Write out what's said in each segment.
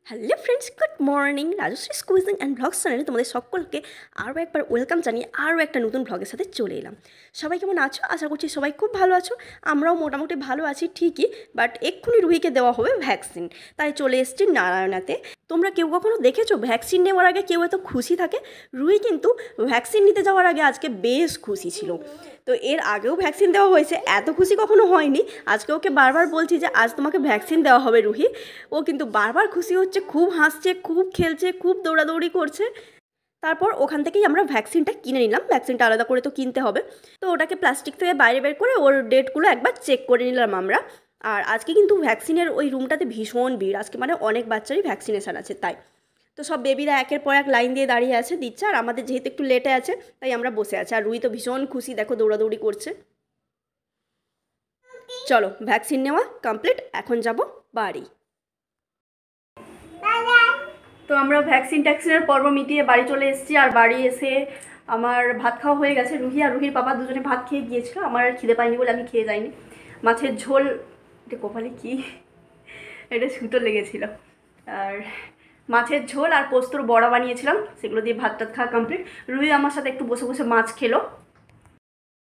Hello friends, good morning. Rajashree quizzing and blogs চ্যানেলে তোমাদের সকলকে আরও একবার ওয়েলকাম জানিয়ে আরও একটা নতুন ব্লগের সাথে চলে এলাম। সবাই কেমন আছো? আশা করছি সবাই খুব ভালো আছো। আমরাও মোটামুটি ভালো আছি ঠিকই, বাট এক্ষুনি রুহিকে দেওয়া হবে ভ্যাকসিন, তাই চলে এসেছি নারায়ণাতে। তোমরা কেউ কখনো দেখেছো ভ্যাকসিন নেওয়ার আগে কেউ এত খুশি থাকে? রুহি কিন্তু ভ্যাকসিন নিতে যাওয়ার আগে আজকে বেশ খুশি ছিল। তো এর আগেও ভ্যাকসিন দেওয়া হয়েছে, এত খুশি কখনো হয়নি। আজকে ওকে বারবার বলছি যে আজ তোমাকে ভ্যাকসিন দেওয়া হবে রুহি। ও কিন্তু বারবার খুশি হচ্ছে, খুব হাসছে, খুব খেলছে, খুব দৌড়াদৌড়ি করছে। তারপর ওখান থেকেই আমরা ভ্যাকসিনটা কিনে নিলাম। ভ্যাকসিনটা আলাদা করে তো কিনতে হবে, তো ওটাকে প্লাস্টিক থেকে বাইরে বের করে ওর ডেটগুলো একবার চেক করে নিলাম আমরা। আর আজকে কিন্তু ভ্যাকসিনের ওই রুমটাতে ভীষণ ভিড়, আজকে মানে অনেক বাচ্চারই ভ্যাকসিনেশান আছে, তাই তো সব বেবিরা একের পর এক লাইন দিয়ে দাঁড়িয়ে আছে, দিচ্ছে। আর আমাদের যেহেতু একটু লেটে আছে তাই আমরা বসে আছি। আর রুই তো ভীষণ খুশি, দেখো দৌড়াদৌড়ি করছে। চলো ভ্যাকসিন নেওয়া কমপ্লিট, এখন যাব বাড়ি। তো আমরা ভ্যাকসিন ট্যাক্সিনের পর্ব মিটিয়ে বাড়ি চলে এসেছি। আর বাড়ি এসে আমার ভাত খাওয়া হয়ে গেছে। রুহি আর রুহির বাবা দুজনে ভাত খেয়ে গিয়েছিল, আমার আর খিদে পাইনি বলে আমি খেয়ে যাইনি। মাছের ঝোল, এটা কপালে কি, এটা সুতো লেগেছিল। আর মাছের ঝোল আর পোস্তর বড়া বানিয়েছিলাম, সেগুলো দিয়ে ভাত টাত খাওয়া কমপ্লিট। রুহি আমার সাথে একটু বসে বসে মাছ খেলো।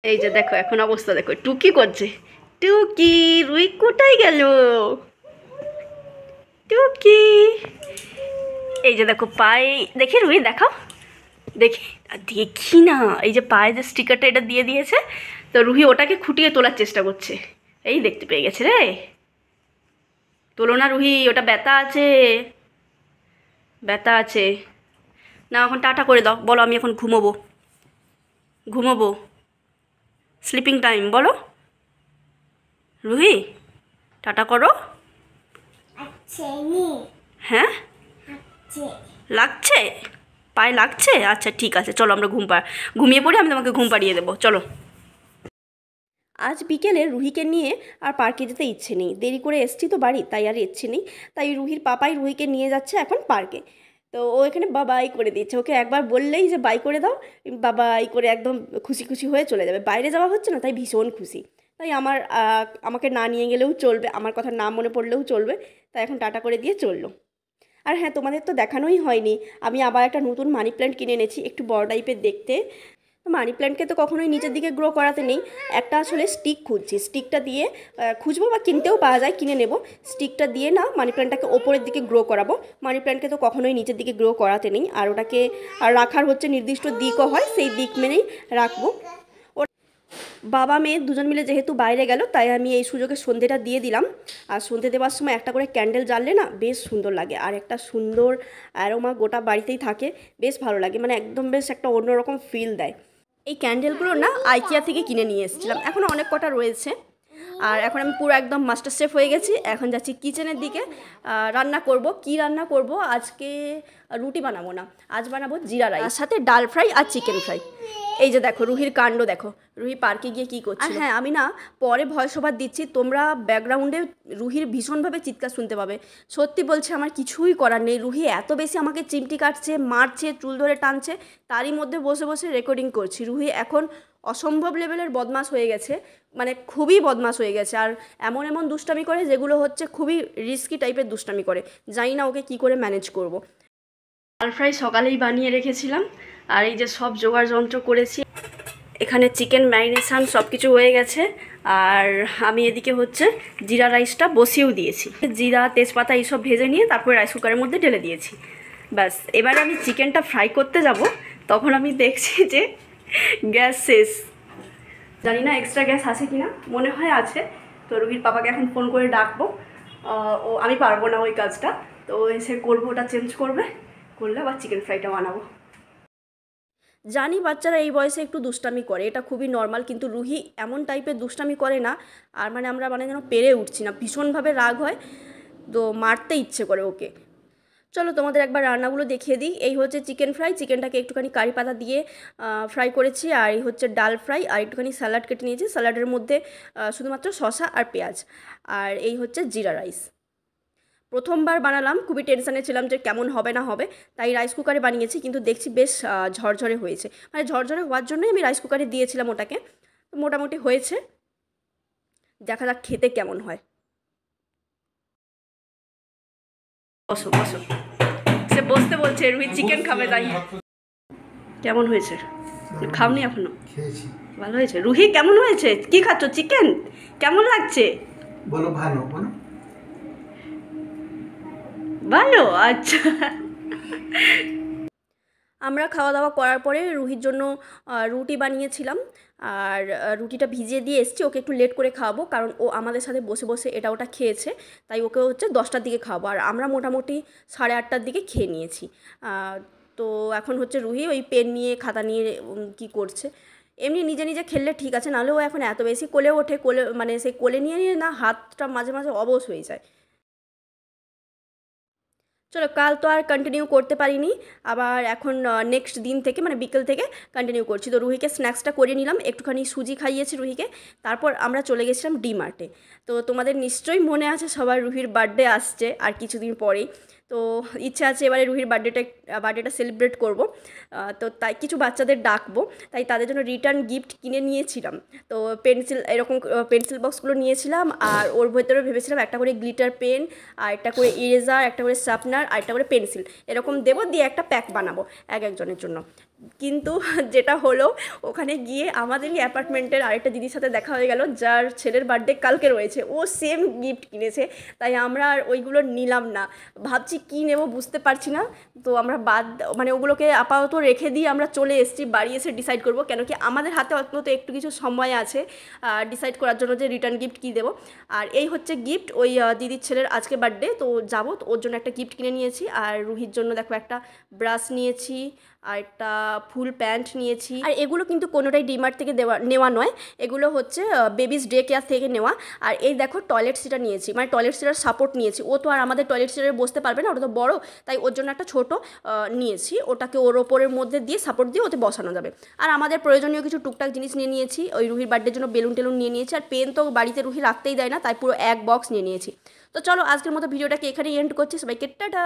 এই যে দেখো এখন অবস্থা দেখো, টুকি করছে। টুকি, রুই কোথায় গেল? টুকি, এই যে দেখো পায়ে, দেখি রুই দেখাও, দেখি দেখি না, এই যে পায়ে যে স্টিকারটা এটা দিয়ে দিয়েছে, তো রুহি ওটাকে খুঁটিয়ে তোলার চেষ্টা করছে। এই দেখতে পেয়ে গেছে রে, তোলো না রুহি, ওটা ব্যথা আছে, ব্যথা আছে। না এখন টাটা করে দাও, বলো আমি এখন ঘুমোবো, ঘুমোবো, স্লিপিং টাইম বলো। রুহি টাটা করো। হ্যাঁ লাগছে, পায়ে লাগছে, আচ্ছা ঠিক আছে, চলো আমরা ঘুমিয়ে পড়ি, আমি তোমাকে ঘুম পাড়িয়ে দেবো, চলো। আজ বিকেলে রুহিকে নিয়ে আর পার্কে যেতে ইচ্ছে নেই, দেরি করে এসছি তো বাড়ি, তাই আর ইচ্ছে নেই। তাই রুহির পাপাই রুহিকে নিয়ে যাচ্ছে এখন পার্কে। তো ও এখানে বাবাই করে দিচ্ছে, ওকে একবার বললেই যে বাই করে দাও, বাবাই করে একদম খুশি খুশি হয়ে চলে যাবে। বাইরে যাওয়া হচ্ছে না, তাই ভীষণ খুশি। তাই আমাকে না নিয়ে গেলেও চলবে, আমার কথা না মনে পড়লেও চলবে, তাই এখন টাটা করে দিয়ে চললো। আর হ্যাঁ, তোমাদের তো দেখানোই হয়নি, আমি আবার একটা নতুন মানি প্ল্যান্ট কিনে এনেছি, একটু বড় টাইপের দেখতে। তো মানি প্ল্যান্টকে তো কখনোই নিচের দিকে গ্রো করাতে নেই, একটা আসলে স্টিক খুঁজছি, স্টিকটা দিয়ে খুঁজবো বা কিনতেও পাওয়া যায়, কিনে নেব। স্টিকটা দিয়ে না মানি প্ল্যান্টটাকে ওপরের দিকে গ্রো করাবো। মানি প্ল্যান্টকে তো কখনোই নিচের দিকে গ্রো করাতে নেই, আর ওটাকে রাখার হচ্ছে নির্দিষ্ট দিকও হয়, সেই দিক মেনেই রাখবো। বাবা মেয়ে দুজন মিলে যেহেতু বাইরে গেল, তাই আমি এই সুযোগে সন্ধেটা দিয়ে দিলাম। আর সন্ধে দেওয়ার সময় একটা করে ক্যান্ডেল জ্বাললে না বেশ সুন্দর লাগে, আর একটা সুন্দর অ্যারোমা গোটা বাড়িতেই থাকে, বেশ ভালো লাগে, মানে একদম বেশ একটা অন্যরকম ফিল দেয়। এই ক্যান্ডেলগুলো না আইকিয়া থেকে কিনে নিয়ে এসেছিলাম, এখনও অনেক কটা রয়েছে। আর এখন আমি পুরো একদম মাস্টার শেফ হয়ে গেছি, এখন যাচ্ছি কিচেনের দিকে। রান্না করব, কি রান্না করব আজকে? রুটি বানাবো না, আজ বানাবো জিরা রাইস, সাথে ডাল ফ্রাই আর চিকেন ফ্রাই। এই যে দেখো রুহির কাণ্ড দেখো, রুহি পার্কে গিয়ে কী করছে। হ্যাঁ, আমি না পরে ভয়েস ওভার দিচ্ছি, তোমরা ব্যাকগ্রাউন্ডে রুহির ভীষণভাবে চিৎকার শুনতে পাবে। সত্যি বলছে, আমার কিছুই করার নেই, রুহি এত বেশি আমাকে চিমটি কাটছে, মারছে, চুল ধরে টানছে, তারই মধ্যে বসে বসে রেকর্ডিং করছি। রুহি এখন অসম্ভব লেভেলের বদমাশ হয়ে গেছে, মানে খুবই বদমাশ হয়ে গেছে। আর এমন এমন দুষ্টামি করে যেগুলো হচ্ছে খুবই রিস্কি টাইপের দুষ্টামি করে, জানি না ওকে কী করে ম্যানেজ করব। ডাল ফ্রাই সকালেই বানিয়ে রেখেছিলাম, আর এই যে সব জোগাড় যন্ত্র করেছি, এখানে চিকেন ম্যারিনেশন সব কিছু হয়ে গেছে। আর আমি এদিকে হচ্ছে জিরা রাইসটা বসিয়েও দিয়েছি, জিরা তেজপাতা এইসব ভেজে নিয়ে তারপরে রাইস কুকারের মধ্যে ঢেলে দিয়েছি। ব্যাস, এবারে আমি চিকেনটা ফ্রাই করতে যাব, তখন আমি দেখছি যে গ্যাস শেষ। জানি না এক্সট্রা গ্যাস আছে কিনা, মনে হয় আছে। তো রুহির পাপাকে এখন ফোন করে ডাকবো, আমি পারবো না ওই কাজটা, তো এসে করবো, ওটা চেঞ্জ করলে আবার চিকেন ফ্রাইটা বানাবো। জানি বাচ্চারা এই বয়সে একটু দুষ্টামি করে, এটা খুবই নর্মাল, কিন্তু রুহি এমন টাইপের দুষ্টামি করে না, আর মানে আমরা মানে যেন পেরে উঠছি না, ভীষণভাবে রাগ হয়, তো মারতে ইচ্ছে করে ওকে। চলো তোমাদের একবার রান্নাগুলো দেখিয়ে দিই। এই হচ্ছে চিকেন ফ্রাই, চিকেনটাকে একটুখানি কারি পাতা দিয়ে ফ্রাই করেছি। আর এই হচ্ছে ডাল ফ্রাই, আর একটুখানি স্যালাড কেটে নিয়েছি, স্যালাডের মধ্যে শুধুমাত্র শসা আর পেঁয়াজ। আর এই হচ্ছে জিরা রাইস। প্রথমবার বানালাম, খুবই টেনশানে ছিলাম যে কেমন হবে না হবে, তাই রাইস কুকারে বানিয়েছি, কিন্তু দেখছি বেশ ঝরঝরে হয়েছে। মানে ঝরঝরে হওয়ার জন্যই আমি রাইস কুকারে দিয়েছিলাম ওটাকে, তো মোটামুটি হয়েছে, দেখা যাক খেতে কেমন হয়। বসো বসো, সে বসতে বলছে, রুহি চিকেন খাবে তাই। কেমন হয়েছে? খাওনি এখনো? খেয়েছি। ভালো হয়েছে। রুহি কেমন হয়েছে? কি খাচ্ছ? চিকেন কেমন লাগছে? বলো ভালো, বলো ভালো, আচ্ছা। আমরা খাওয়া দাওয়া করার পরে রুহির জন্য রুটি বানিয়েছিলাম, আর রুটিটা ভিজিয়ে দিয়ে এসেছি। ওকে একটু লেট করে খাওয়াবো, কারণ ও আমাদের সাথে বসে বসে এটা ওটা খেয়েছে, তাই ওকে হচ্ছে 10টার দিকে খাওয়াবো, আর আমরা মোটামুটি 8:30টার দিকে খেয়ে নিয়েছি। তো এখন হচ্ছে রুহি ওই পেন নিয়ে খাতা নিয়ে কী করছে। এমনি নিজে নিজে খেললে ঠিক আছে, নাহলে ও এখন এত বেশি কোলে ওঠে, কোলে মানে সেই কোলে নিয়ে নিয়ে না হাতটা মাঝে মাঝে অবশ হয়ে যায়। চলো, কাল তো আর কন্টিনিউ করতে পারিনি, আবার এখন নেক্সট দিন থেকে মানে বিকেল থেকে কন্টিনিউ করছি। তো রুহিকে স্ন্যাক্সটা করে নিলাম, একটুখানি সুজি খাইয়েছি রুহিকে, তারপর আমরা চলে গেছিলাম ডিমার্টে। তো তোমাদের নিশ্চয়ই মনে আছে সবার, রুহির বার্থডে আসছে আর কিছুদিন পরেই। তো ইচ্ছা আছে এবারে রুহির বার্থডেটা সেলিব্রেট করব। তো তাই কিছু বাচ্চাদের ডাকবো, তাই তাদের জন্য রিটার্ন গিফট কিনে নিয়েছিলাম। তো পেন্সিল, এরকম পেন্সিল বক্সগুলো নিয়েছিলাম, আর ওর ভেতরে ভেবেছিলাম একটা করে গ্লিটার পেন, আর একটা করে ইরেজার, একটা করে শার্পনার, আর একটা করে পেন্সিল, এরকম দেবো, দিয়ে একটা প্যাক বানাবো একজনের জন্য। কিন্তু যেটা হলো, ওখানে গিয়ে আমাদেরই অ্যাপার্টমেন্টের আরেকটা দিদির সাথে দেখা হয়ে গেল, যার ছেলের বার্থডে কালকে রয়েছে। ও সেম গিফট কিনেছে, তাই আমরা আর ওইগুলো নিলাম না। ভাবছি কী নেব বুঝতে পারছি না, তো আমরা মানে ওগুলোকে আপাতত রেখে দিয়ে আমরা চলে এসেছি, বাড়ি এসে ডিসাইড করব, কেন কি আমাদের হাতে অন্তত একটু কিছু সময় আছে ডিসাইড করার জন্য যে রিটার্ন গিফট কী দেবো। আর এই হচ্ছে গিফট, ওই দিদির ছেলের আজকে বার্থডে, তো যাবো, তো ওর জন্য একটা গিফট কিনে নিয়েছি। আর রুহির জন্য দেখো একটা ব্রাশ নিয়েছি, আর একটা ফুল প্যান্ট নিয়েছি। আর এগুলো কিন্তু কোনোটাই ডিমার্ট থেকে নেওয়া নয়, এগুলো হচ্ছে বেবিস ডে কেয়ার থেকে নেওয়া। আর এই দেখো টয়লেট সিটার নিয়েছি, মানে টয়লেট সিটার সাপোর্ট নিয়েছি। ও তো আর আমাদের টয়লেট সিটারে বসতে পারবে না, ওটা তো বড়, তাই ওর জন্য একটা ছোট নিয়েছি, ওটাকে ওর ওপরের মধ্যে দিয়ে সাপোর্ট দিয়ে ওতে বসানো যাবে। আর আমাদের প্রয়োজনীয় কিছু টুকটাক জিনিস নিয়ে নিয়েছি, ওই রুহির বার্থডের জন্য বেলুন টেলুন নিয়ে নিয়েছি। আর পেন তো বাড়িতে রুহি রাখতেই দেয় না, তাই পুরো এক বক্স নিয়ে নিয়েছি। তো চলো, আজকের মতো ভিডিওটাকে এখানেই এন্ড করছি। সবাইকে টাটা।